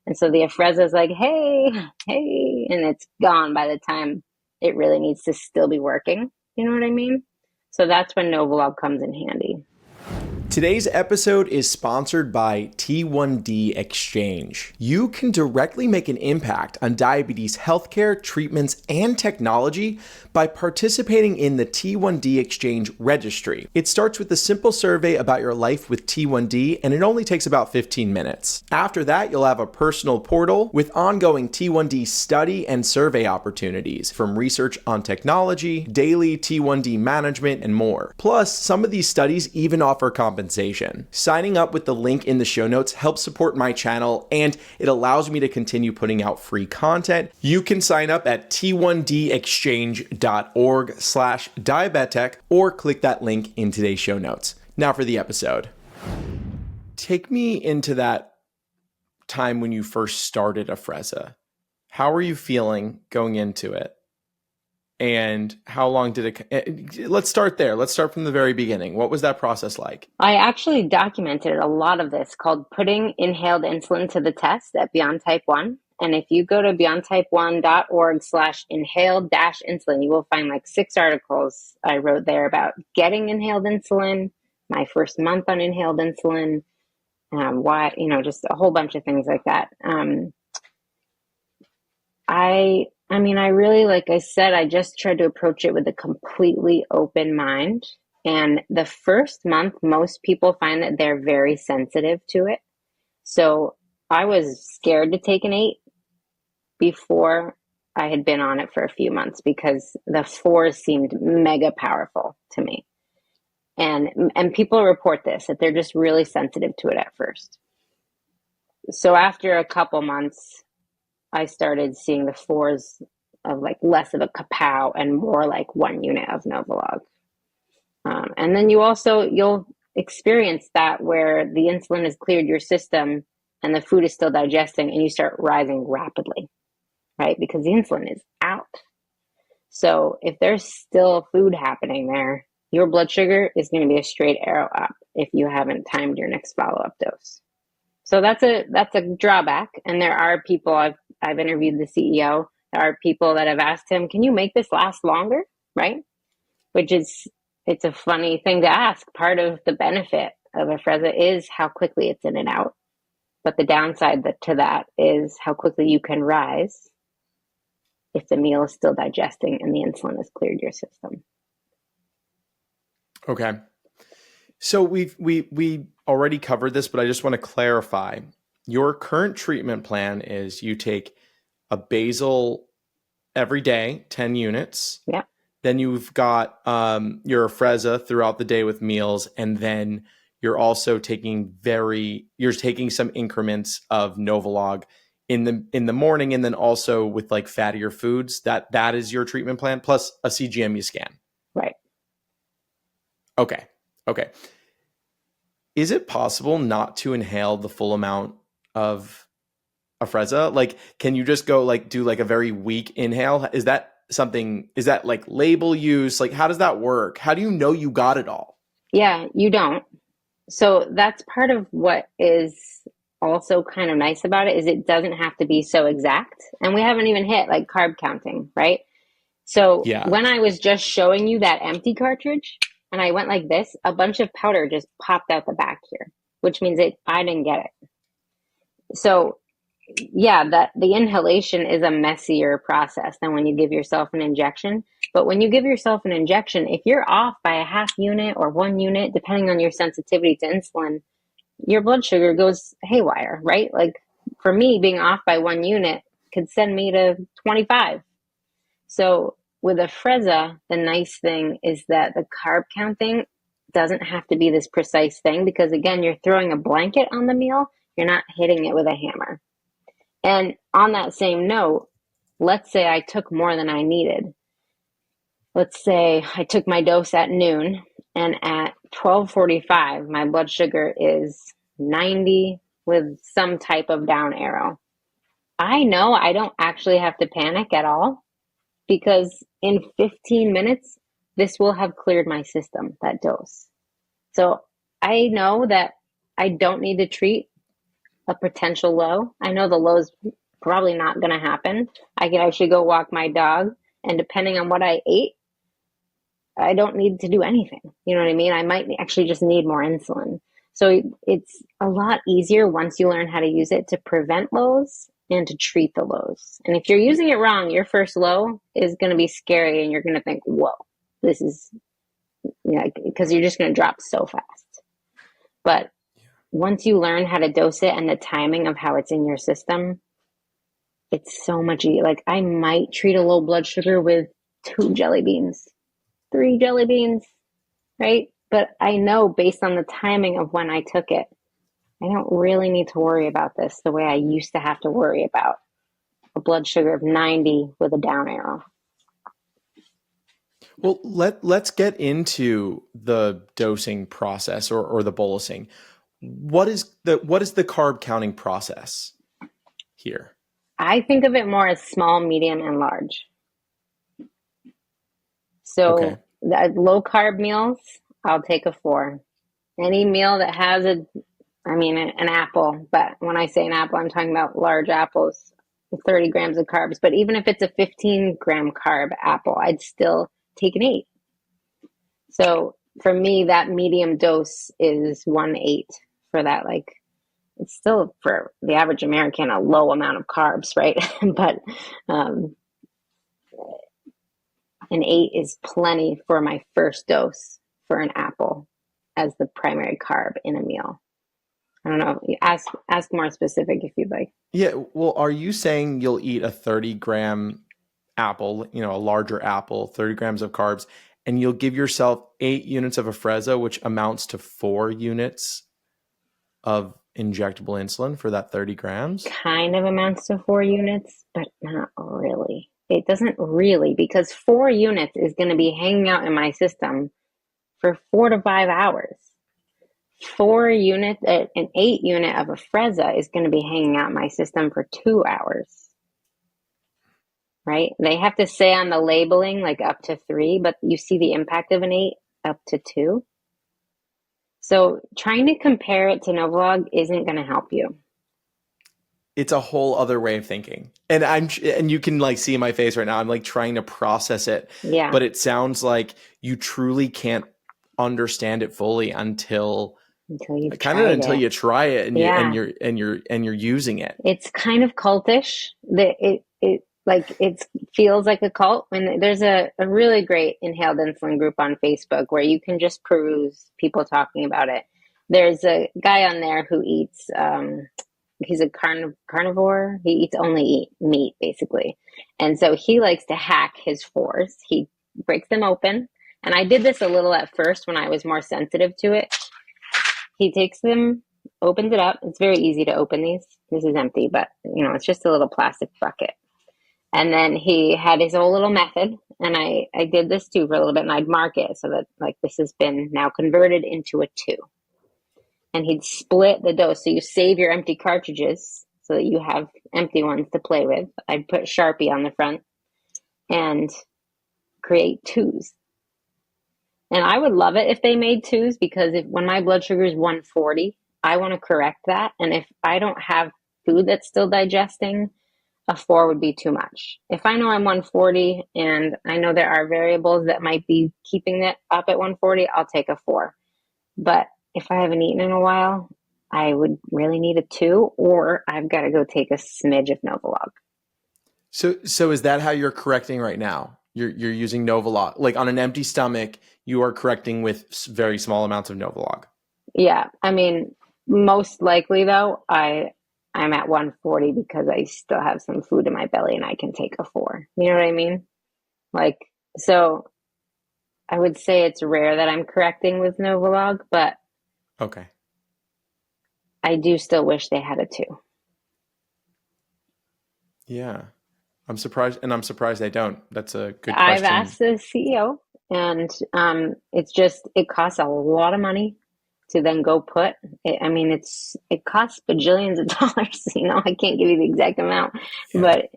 And so the Afrezza is like, hey, and it's gone by the time it really needs to still be working. You know what I mean? So that's when Novolog comes in handy. Today's episode is sponsored by T1D Exchange. You can directly make an impact on diabetes healthcare, treatments, and technology by participating in the T1D Exchange registry. It starts with a simple survey about your life with T1D, and it only takes about 15 minutes. After that, you'll have a personal portal with ongoing T1D study and survey opportunities, from research on technology, daily T1D management, and more. Plus, some of these studies even offer compensation. Signing up with the link in the show notes helps support my channel, and it allows me to continue putting out free content. You can sign up at t1dexchange.org/diabetic or click that link in today's show notes. Now for the episode. Take me into that time when you first started Afrezza. How were you feeling going into it? And how long did it? Let's start there. Let's start from the very beginning. What was that process like? I actually documented a lot of this, called Putting Inhaled Insulin to the Test at Beyond Type 1. And if you go to beyondtype1.org/inhaled-insulin, you will find like 6 articles I wrote there about getting inhaled insulin, my first month on inhaled insulin, why, just a whole bunch of things like that. I really, like I said, I just tried to approach it with a completely open mind. And the first month, most people find that they're very sensitive to it. So I was scared to take an 8 before I had been on it for a few months because the 4s seemed mega powerful to me. And people report this, that they're just really sensitive to it at first. So after a couple months, I started seeing the 4s of like less of a kapow and more like 1 unit of Novolog. And then you'll experience that where the insulin has cleared your system and the food is still digesting and you start rising rapidly, right? Because the insulin is out. So if there's still food happening there, your blood sugar is going to be a straight arrow up if you haven't timed your next follow-up dose. So that's a drawback. And there are people, I've interviewed the CEO. There are people that have asked him, can you make this last longer? Right? It's a funny thing to ask. Part of the benefit of Afrezza is how quickly it's in and out. But the downside to that is how quickly you can rise if the meal is still digesting and the insulin has cleared your system. Okay. So we already covered this, but I just want to clarify. Your current treatment plan is you take a basal every day, 10 units. Yeah. Then you've got your Afrezza throughout the day with meals, and then you're also taking some increments of Novolog in the morning, and then also with like fattier foods. That is your treatment plan, plus a CGM scan. Right. Okay. Is it possible not to inhale the full amount of Afrezza? Like, can you just go like do like a very weak inhale? Is that like label use? Like, how does that work? How do you know you got it all? Yeah, you don't. So that's part of what is also kind of nice about it is it doesn't have to be so exact. And we haven't even hit like carb counting, right? So Yeah. when I was just showing you that empty cartridge and I went like this, a bunch of powder just popped out the back here, which means I didn't get it. So yeah, that the inhalation is a messier process than when you give yourself an injection. But when you give yourself an injection, if you're off by a half unit or 1 unit, depending on your sensitivity to insulin, your blood sugar goes haywire, right? Like for me, being off by 1 unit could send me to 25. So with Afrezza, the nice thing is that the carb counting doesn't have to be this precise thing because again, you're throwing a blanket on the meal. You're not hitting it with a hammer. And on that same note, let's say I took more than I needed. Let's say I took my dose at noon and at 12:45, my blood sugar is 90 with some type of down arrow. I know I don't actually have to panic at all because in 15 minutes, this will have cleared my system, that dose. So I know that I don't need to treat a potential low. I know the low's probably not going to happen. I can actually go walk my dog, and depending on what I ate, I don't need to do anything. You know what I mean? I might actually just need more insulin. So it's a lot easier once you learn how to use it to prevent lows and to treat the lows. And if you're using it wrong, your first low is going to be scary and you're going to think, whoa, this is, because you're just going to drop so fast. But once you learn how to dose it and the timing of how it's in your system, it's so much easier. Like I might treat a low blood sugar with 2 jelly beans, 3 jelly beans, right? But I know based on the timing of when I took it, I don't really need to worry about this the way I used to have to worry about a blood sugar of 90 with a down arrow. Well, let's get into the dosing process or the bolusing. What is the carb counting process here? I think of it more as small, medium, and large. So the low carb meals, I'll take a 4. Any meal that has an apple, but when I say an apple, I'm talking about large apples, 30 grams of carbs. But even if it's a 15-gram carb apple, I'd still take an 8. So for me, that medium dose is 1/8 for that. Like it's still for the average American a low amount of carbs, right? But an 8 is plenty for my first dose for an apple as the primary carb in a meal. I don't know. Ask more specific if you'd like. Yeah. Well, are you saying you'll eat a 30-gram apple, a larger apple, 30 grams of carbs, and you'll give yourself 8 units of Afrezza, which amounts to 4 units of injectable insulin for that 30 grams? Kind of amounts to 4 units, but not really. It doesn't really, because 4 units is going to be hanging out in my system for 4 to 5 hours. 4 units, an 8 unit of Afrezza is going to be hanging out in my system for 2 hours, right? They have to say on the labeling like up to 3, but you see the impact of an 8 up to 2. So trying to compare it to Novolog isn't going to help you. It's a whole other way of thinking. And you can like see my face right now. I'm like trying to process it. Yeah. But it sounds like you truly can't understand it fully until you try it. And Yeah. you're using it. It's kind of cultish. It feels like a cult. When there's a really great inhaled insulin group on Facebook where you can just peruse people talking about it. There's a guy on there who eats he's a carnivore. He eats only meat basically. And so he likes to hack his fours. He breaks them open. And I did this a little at first when I was more sensitive to it. He takes them, opens it up. It's very easy to open these. This is empty, but it's just a little plastic bucket. And then he had his whole little method, and I did this too for a little bit, and I'd mark it so that like this has been now converted into a 2. And he'd split the dose, so you save your empty cartridges so that you have empty ones to play with. I'd put Sharpie on the front and create 2s. And I would love it if they made 2s, because when my blood sugar is 140, I want to correct that. And if I don't have food that's still digesting, a 4 would be too much. If I know I'm 140 and I know there are variables that might be keeping it up at 140, I'll take a 4. But if I haven't eaten in a while, I would really need a 2, or I've got to go take a smidge of Novolog. So is that how you're correcting right now? You're using Novolog, like on an empty stomach, you are correcting with very small amounts of Novolog. Yeah, I mean, most likely though, I'm at 140 because I still have some food in my belly and I can take a 4. You know what I mean? Like, so I would say it's rare that I'm correcting with Novolog, but okay, I do still wish they had a 2. Yeah. I'm surprised they don't. That's a good question. I've asked the CEO, and it costs a lot of money to then go put it. I mean, it costs bajillions of dollars. I can't give you the exact amount, but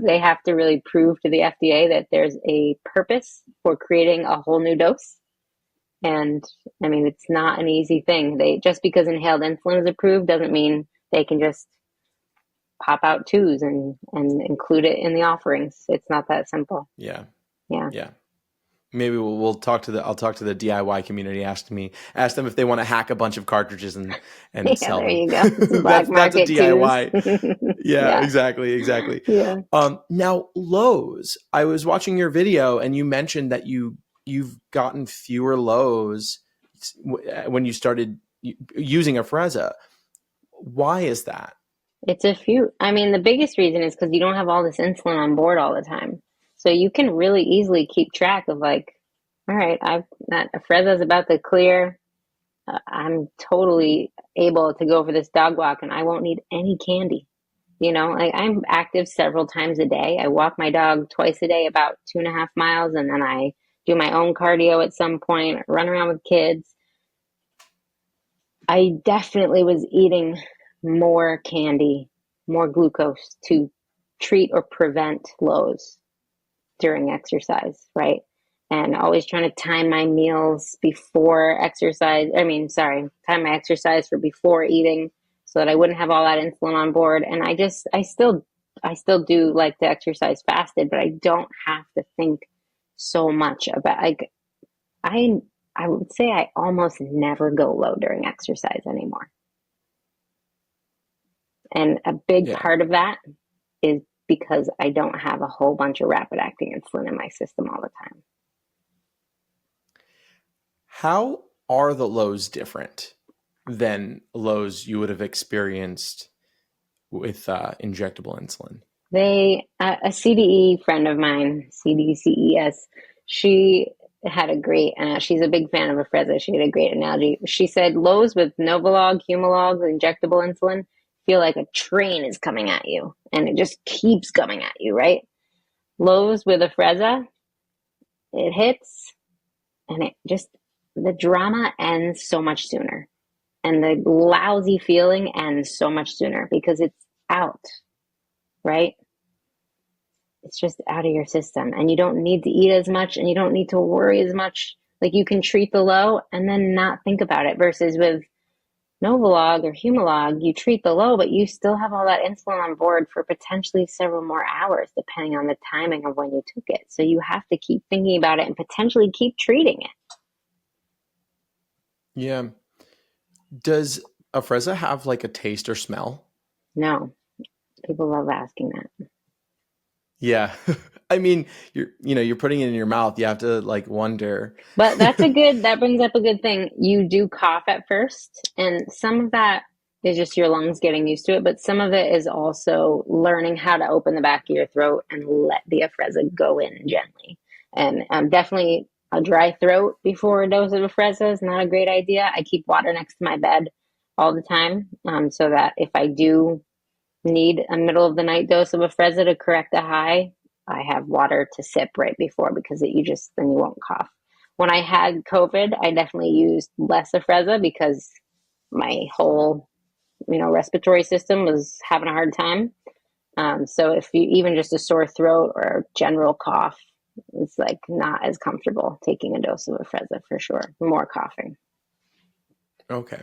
they have to really prove to the FDA that there's a purpose for creating a whole new dose. And I mean, it's not an easy thing. Just because inhaled insulin is approved doesn't mean they can just pop out 2s and include it in the offerings. It's not that simple. Yeah. Yeah. Maybe I'll talk to the DIY community. Ask them if they want to hack a bunch of cartridges and sell them. There you go. Black that's a DIY. Yeah, exactly. Yeah. Now lows. I was watching your video and you mentioned that you've gotten fewer lows when you started using Afrezza. Why is that? It's a few. I mean, the biggest reason is because you don't have all this insulin on board all the time. So you can really easily keep track of like, all right, that Afrezza's about to clear. I'm totally able to go for this dog walk and I won't need any candy. Like I'm active several times a day. I walk my dog twice a day, about 2.5 miles. And then I do my own cardio at some point, run around with kids. I definitely was eating more candy, more glucose to treat or prevent lows during exercise, right? And always trying to time my meals before exercise. Time my exercise for before eating so that I wouldn't have all that insulin on board. And I still do like to exercise fasted, but I don't have to think so much about I would say I almost never go low during exercise anymore. And a big part of that is because I don't have a whole bunch of rapid acting insulin in my system all the time. How are the lows different? than lows you would have experienced with injectable insulin. A CDE friend of mine, CDCES, she had a great, she's a big fan of Afrezza. She had a great analogy. She said lows with Novolog, Humalog, injectable insulin feel like a train is coming at you and it just keeps coming at you, right? Lows with Afrezza, it hits and the drama ends so much sooner. And the lousy feeling ends so much sooner because it's out, right? It's just out of your system and you don't need to eat as much and you don't need to worry as much. Like you can treat the low and then not think about it versus with Novolog or Humalog, you treat the low, but you still have all that insulin on board for potentially several more hours, depending on the timing of when you took it. So you have to keep thinking about it and potentially keep treating it. Yeah. Does Afrezza have like a taste or smell? No, people love asking that. Yeah. I mean, you're putting it in your mouth. You have to like wonder. But that brings up a good thing. You do cough at first, and some of that is just your lungs getting used to it, but some of it is also learning how to open the back of your throat and let the Afrezza go in gently. And definitely a dry throat before a dose of Afrezza is not a great idea. I keep water next to my bed all the time, so that if I do need a middle of the night dose of Afrezza to correct a high, I have water to sip right before because then you won't cough. When I had COVID, I definitely used less Afrezza because my whole, respiratory system was having a hard time. So if you even just a sore throat or general cough, it's like not as comfortable taking a dose of Afrezza for sure. More coughing. Okay.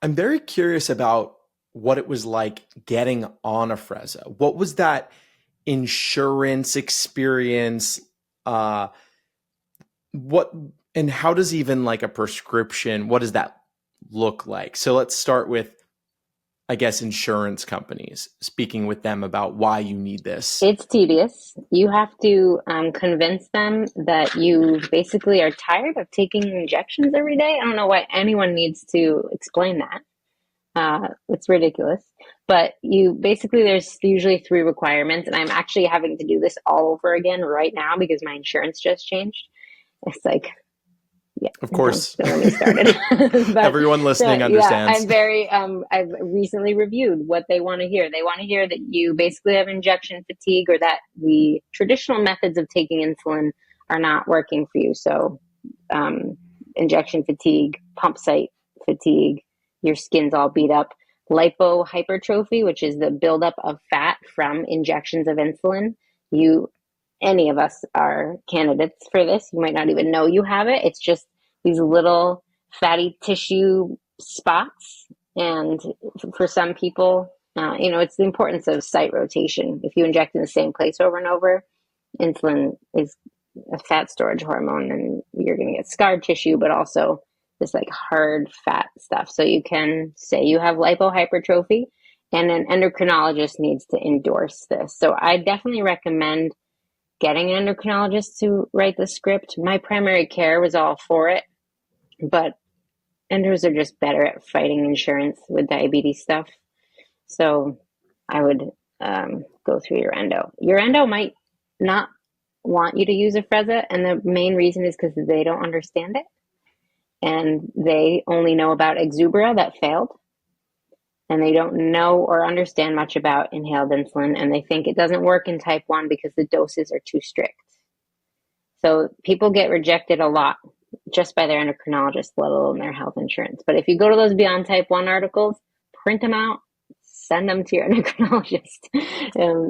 I'm very curious about what it was like getting on Afrezza. What was that insurance experience? What and how does even like a prescription, what does that look like? So let's start with, I guess, insurance companies, speaking with them about why you need this. It's tedious. You have to convince them that you basically are tired of taking injections every day. I don't know why anyone needs to explain that. It's ridiculous. But there's usually 3 requirements, and I'm actually having to do this all over again right now because my insurance just changed. It's like, yeah, Of course. don't get me started. But, everyone listening understands. Yeah, I've recently reviewed what they want to hear. They want to hear that you basically have injection fatigue or that the traditional methods of taking insulin are not working for you. So, injection fatigue, pump site fatigue, your skin's all beat up, lipohypertrophy, which is the buildup of fat from injections of insulin. Any of us are candidates for this. You might not even know you have it. It's just these little fatty tissue spots. And for some people, it's the importance of site rotation. If you inject in the same place over and over, insulin is a fat storage hormone and you're going to get scarred tissue, but also this like hard fat stuff. So you can say you have lipohypertrophy and an endocrinologist needs to endorse this. So I definitely recommend getting an endocrinologist to write the script. My primary care was all for it, but endos are just better at fighting insurance with diabetes stuff. So I would go through your endo. Your endo might not want you to use Afrezza, and the main reason is because they don't understand it. And they only know about Exubera that failed. And they don't know or understand much about inhaled insulin, and they think it doesn't work in type 1 because the doses are too strict. So people get rejected a lot just by their endocrinologist, let alone their health insurance. But if you go to those Beyond Type 1 articles, print them out, send them to your endocrinologist.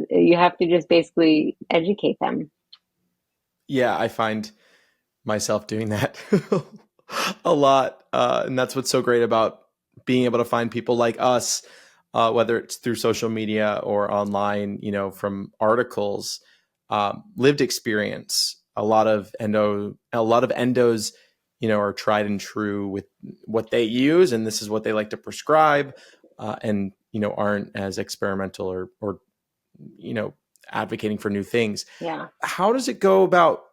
You have to just basically educate them. Yeah, I find myself doing that a lot. And that's what's so great about being able to find people like us, whether it's through social media or online, from articles, lived experience. A lot of endos, are tried and true with what they use, and this is what they like to prescribe, and aren't as experimental or advocating for new things. Yeah. How does it go about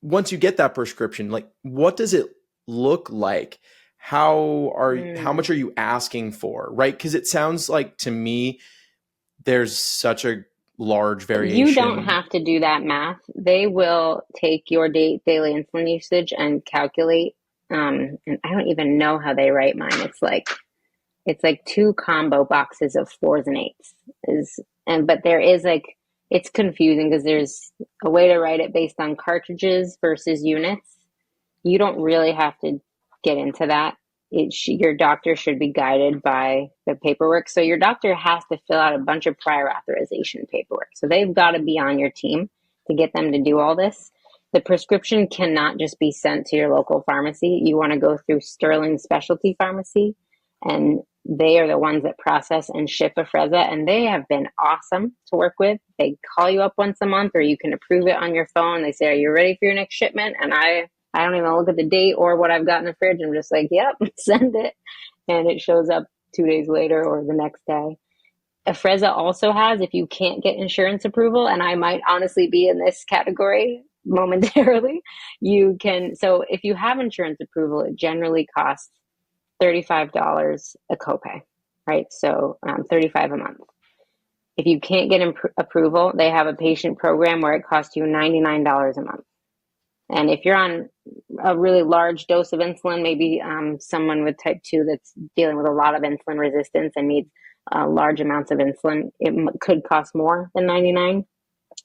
once you get that prescription? Like, what does it look like? how much are you asking for, right? Because it sounds like to me there's such a large You don't variation. have to do that math. They will take your daily insulin usage and calculate. And I don't even know how they write mine. It's like two combo boxes of fours and eights but there is like, it's confusing because there's a way to write it based on cartridges versus units. You don't really have to get into that. Your doctor should be guided by the paperwork. So your doctor has to fill out a bunch of prior authorization paperwork. So they've got to be on your team to get them to do all this. The prescription cannot just be sent to your local pharmacy. You want to go through Sterling Specialty Pharmacy, and they are the ones that process and ship Afrezza, and they have been awesome to work with. They call you up once a month, or you can approve it on your phone. They say, "Are you ready for your next shipment?" And I don't even look at the date or what I've got in the fridge. I'm just like, "Yep, send it." And it shows up 2 days later or the next day. Afrezza also has, if you can't get insurance approval, and I might honestly be in this category momentarily, you can. So if you have insurance approval, it generally costs $35 a copay, right? So $35 a month. If you can't get approval, they have a patient program where it costs you $99 a month. And if you're on a really large dose of insulin, maybe someone with type 2 that's dealing with a lot of insulin resistance and needs large amounts of insulin, it could cost more than 99.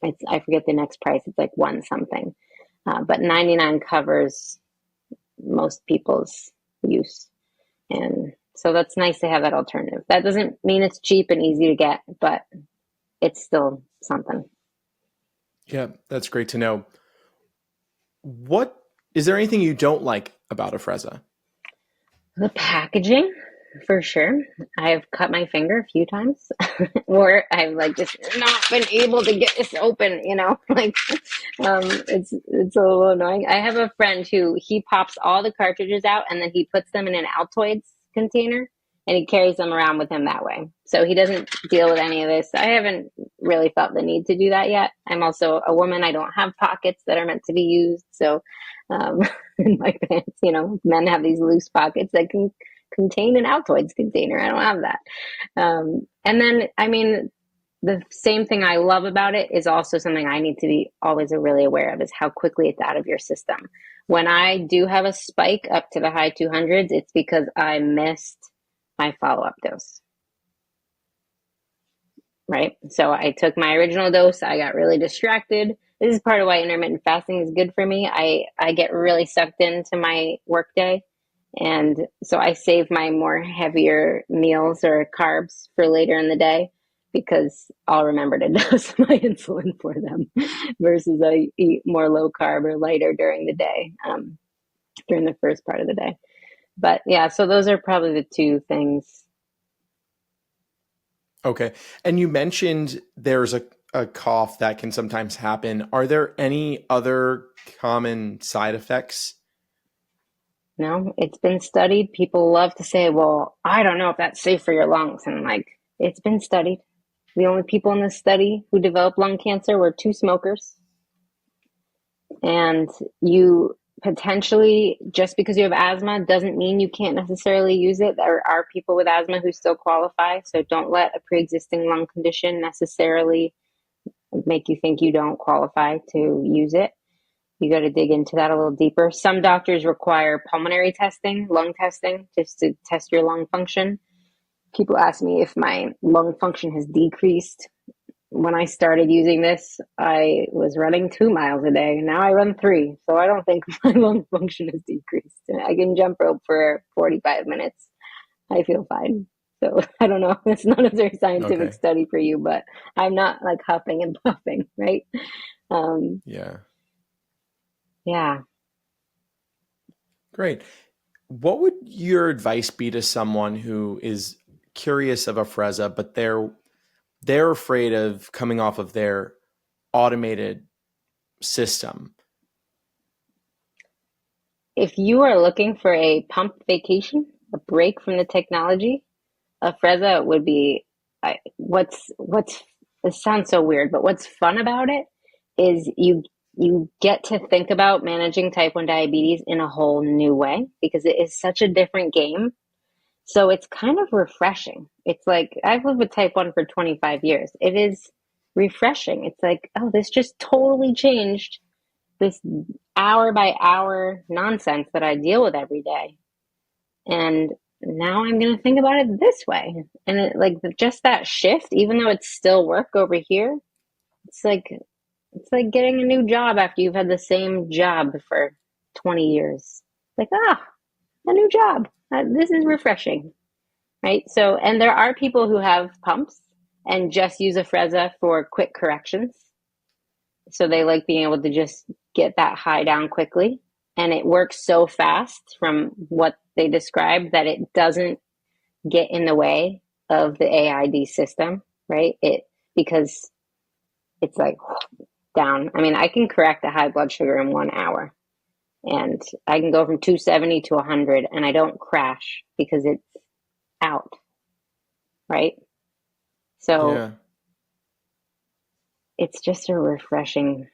I forget the next price. It's like one something. But 99 covers most people's use. And so that's nice to have that alternative. That doesn't mean it's cheap and easy to get, but it's still something. Yeah, that's great to know. What is there anything you don't like about Afrezza? The packaging, for sure. I've cut my finger a few times, or I've like just not been able to get this open. Like it's a little annoying. I have a friend who he pops all the cartridges out and then he puts them in an Altoids container and he carries them around with him that way. So he doesn't deal with any of this. I haven't really felt the need to do that yet. I'm also a woman. I don't have pockets that are meant to be used. So in my pants, men have these loose pockets that can contain an Altoids container. I don't have that. And then, I mean, the same thing I love about it is also something I need to be always really aware of, is how quickly it's out of your system. When I do have a spike up to the high 200s, it's because I missed my follow-up dose. Right? So I took my original dose. I got really distracted. This is part of why intermittent fasting is good for me. I get really sucked into my workday. And so I save my more heavier meals or carbs for later in the day, because I'll remember to dose my insulin for them versus I eat more low carb or lighter during the day, during the first part of the day. But yeah, so those are probably the two things. Okay. And you mentioned there's a cough that can sometimes happen. Are there any other common side effects? No, it's been studied. People love to say, well, I don't know if that's safe for your lungs. And I'm like, it's been studied. The only people in this study who developed lung cancer were 2 smokers. And you potentially, just because you have asthma doesn't mean you can't necessarily use it. There are people with asthma who still qualify. So don't let a pre-existing lung condition necessarily make you think you don't qualify to use it. You got to dig into that a little deeper. Some doctors require pulmonary testing, lung testing, just to test your lung function. People ask me if my lung function has decreased. When I started using this, I was running 2 miles a day. Now I run 3. So I don't think my lung function has decreased. I can jump rope for 45 minutes. I feel fine. So I don't know. It's not a very scientific study for you, but I'm not like huffing and puffing, right? Yeah. Yeah. Great. What would your advice be to someone who is curious of Afrezza, but they're afraid of coming off of their automated system? If you are looking for a pump vacation, a break from the technology, Afrezza would be it sounds so weird, but what's fun about it is you get to think about managing type 1 diabetes in a whole new way because it is such a different game. So it's kind of refreshing. It's like, I've lived with type 1 for 25 years. It is refreshing. It's like, oh, this just totally changed this hour by hour nonsense that I deal with every day. And now I'm going to think about it this way. And it, like, just that shift, even though it's still work over here, it's like getting a new job after you've had the same job for 20 years. Like, a new job. This is refreshing, right? So, and there are people who have pumps and just use Afrezza for quick corrections. So they like being able to just get that high down quickly. And it works so fast from what they described that it doesn't get in the way of the AID system, right? Because it's like down. I mean, I can correct a high blood sugar in 1 hour. And I can go from 270 to 100 and I don't crash because it's out, right? So it's just a refreshing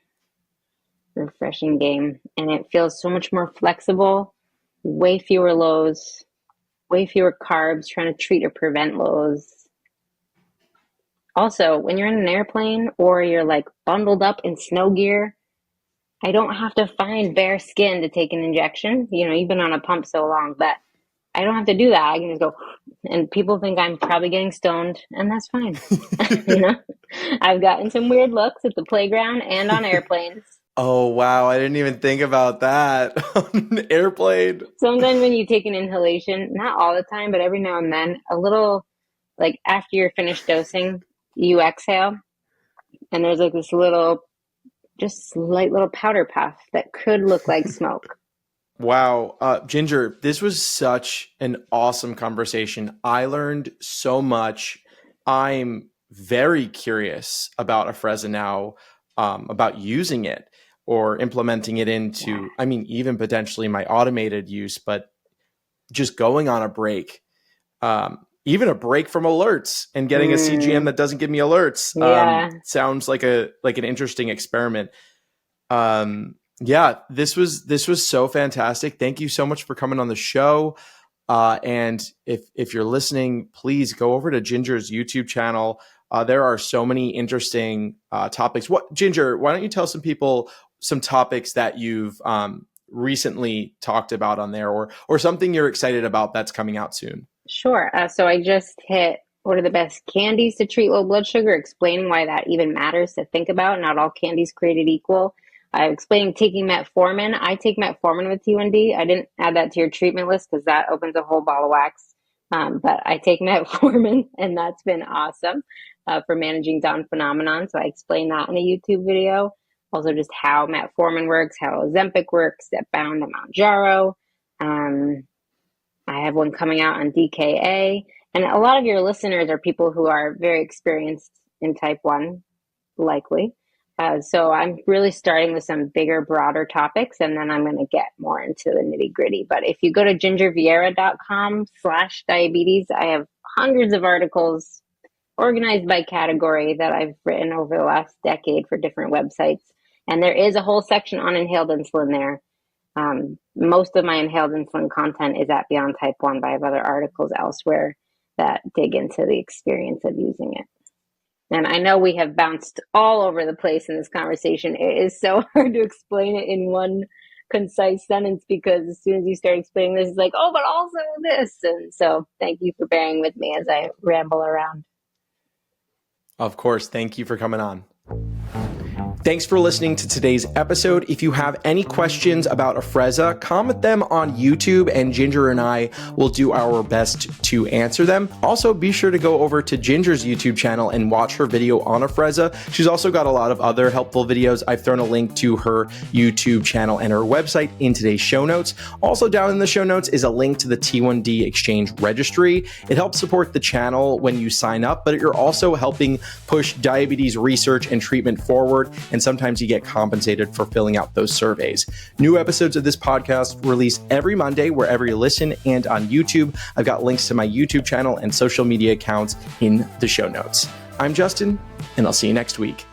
game. And it feels so much more flexible, way fewer lows, way fewer carbs, trying to treat or prevent lows. Also, when you're in an airplane or you're like bundled up in snow gear, I don't have to find bare skin to take an injection. You know, you've been on a pump so long that I don't have to do that. I can just go, and people think I'm probably getting stoned, and that's fine. You know, I've gotten some weird looks at the playground and on airplanes. Oh, wow. I didn't even think about that on an airplane. Sometimes when you take an inhalation, not all the time, but every now and then, a little, like after you're finished dosing, you exhale, and there's like this little, just slight little powder puff that could look like smoke. Wow. Ginger, this was such an awesome conversation. I learned so much. I'm very curious about Afrezza now, about using it or implementing it into, I mean, even potentially my automated use, but just going on a break, even a break from alerts and getting a CGM that doesn't give me alerts. Sounds like an interesting experiment. This was so fantastic. Thank you so much for coming on the show. And if you're listening, please go over to Ginger's YouTube channel. There are so many interesting topics. Ginger, why don't you tell some people some topics that you've recently talked about on there, or something you're excited about that's coming out soon? Sure. So I just hit what are the best candies to treat low blood sugar, explaining why that even matters to think about. Not all candies created equal. I'm explaining taking metformin. I take metformin with T1D. I didn't add that to your treatment list because that opens a whole ball of wax. But I take metformin, and that's been awesome for managing Down phenomenon. So I explain that in a YouTube video. Also, just how metformin works, how Ozempic works, Zepbound and Mounjaro. I have one coming out on DKA. And a lot of your listeners are people who are very experienced in type 1, likely. So I'm really starting with some bigger, broader topics, and then I'm going to get more into the nitty gritty. But if you go to gingervieira.com/diabetes, I have hundreds of articles organized by category that I've written over the last decade for different websites. And there is a whole section on inhaled insulin there. Most of my inhaled insulin content is at Beyond Type 1, but I have other articles elsewhere that dig into the experience of using it. And I know we have bounced all over the place in this conversation. It is so hard to explain it in one concise sentence because as soon as you start explaining this, it's like, oh, but also this. And so thank you for bearing with me as I ramble around. Of course. Thank you for coming on. Thanks for listening to today's episode. If you have any questions about Afrezza, comment them on YouTube and Ginger and I will do our best to answer them. Also, be sure to go over to Ginger's YouTube channel and watch her video on Afrezza. She's also got a lot of other helpful videos. I've thrown a link to her YouTube channel and her website in today's show notes. Also down in the show notes is a link to the T1D Exchange registry. It helps support the channel when you sign up, but you're also helping push diabetes research and treatment forward. And sometimes you get compensated for filling out those surveys. New episodes of this podcast release every Monday wherever you listen and on YouTube. I've got links to my YouTube channel and social media accounts in the show notes. I'm Justin, and I'll see you next week.